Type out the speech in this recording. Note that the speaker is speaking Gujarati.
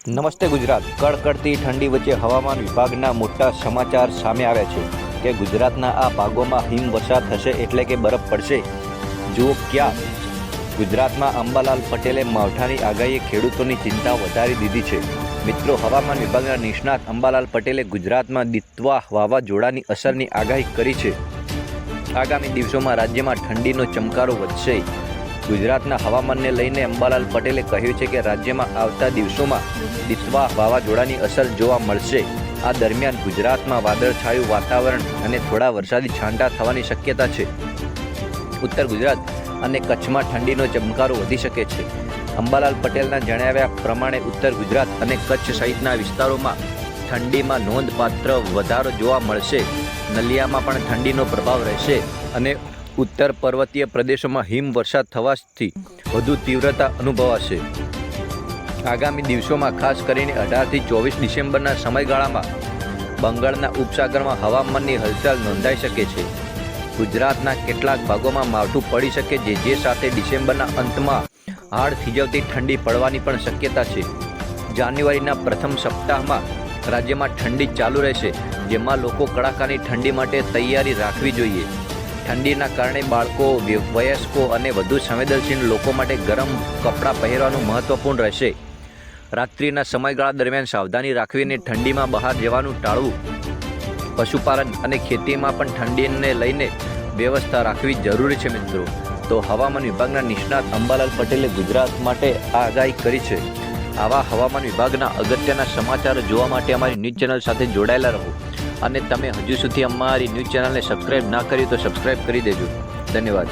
નમસ્તે ગુજરાત. કડકડતી ઠંડી વચ્ચે હવામાન વિભાગના મોટા સમાચાર સામે આવ્યા છે કે ગુજરાતના આ ભાગોમાં હિમવર્ષા થશે એટલે કે બરફ પડશે. જુઓ ક્યાં. ગુજરાતમાં અંબાલાલ પટેલે માવઠાની આગાહીએ ખેડૂતોની ચિંતા વધારી દીધી છે. મિત્રો, હવામાન વિભાગના નિષ્ણાત અંબાલાલ પટેલે ગુજરાતમાં દિત્વા વાવાઝોડાની અસરની આગાહી કરી છે. આગામી દિવસોમાં રાજ્યમાં ઠંડીનો ચમકારો વધશે. ગુજરાતના હવામાનને લઈને અંબાલાલ પટેલે કહ્યું છે કે રાજ્યમાં આવતા દિવસોમાં દિત્વા વાવાઝોડાની અસર જોવા મળશે. આ દરમિયાન ગુજરાતમાં વાદળછાયું વાતાવરણ અને થોડા વરસાદી છાંટા થવાની શક્યતા છે. ઉત્તર ગુજરાત અને કચ્છમાં ઠંડીનો ચમકારો વધી શકે છે. અંબાલાલ પટેલના જણાવ્યા પ્રમાણે ઉત્તર ગુજરાત અને કચ્છ સહિતના વિસ્તારોમાં ઠંડીમાં નોંધપાત્ર વધારો જોવા મળશે. નલિયામાં પણ ઠંડીનો પ્રભાવ રહેશે અને ઉત્તર પર્વતીય પ્રદેશોમાં હિમવર્ષા થવાથી વધુ તીવ્રતા અનુભવાશે. આગામી દિવસોમાં ખાસ કરીને 18થી 24 ડિસેમ્બરના સમયગાળામાં બંગાળના ઉપસાગરમાં હવામાનની હલચલ નોંધાઈ શકે છે. ગુજરાતના કેટલાક ભાગોમાં માવઠું પડી શકે છે, જે સાથે ડિસેમ્બરના અંતમાં હાડ થીજવતી ઠંડી પડવાની પણ શક્યતા છે. જાન્યુઆરીના પ્રથમ સપ્તાહમાં રાજ્યમાં ઠંડી ચાલુ રહેશે, જેમાં લોકો કડાકાની ઠંડી માટે તૈયારી રાખવી જોઈએ. ઠંડીના કારણે બાળકો, વયસ્કો અને વધુ સંવેદનશીલ લોકો માટે ગરમ કપડાં પહેરવાનું મહત્વપૂર્ણ રહેશે. રાત્રિના સમયગાળા દરમિયાન સાવધાની રાખવી અને ઠંડીમાં બહાર જવાનું ટાળવું. પશુપાલન અને ખેતીમાં પણ ઠંડીને લઈને વ્યવસ્થા રાખવી જરૂરી છે. મિત્રો, તો હવામાન વિભાગના નિષ્ણાત અંબાલાલ પટેલે ગુજરાત માટે આગાહી કરી છે. આવા હવામાન વિભાગના અગત્યના સમાચારો જોવા માટે અમારી ન્યૂઝ ચેનલ સાથે જોડાયેલા રહો. અને તમે હજુ સુધી અમારી ન્યૂઝ ચેનલને સબસ્ક્રાઇબ ના કરી તો સબસ્ક્રાઇબ કરી દેજો. ધન્યવાદ.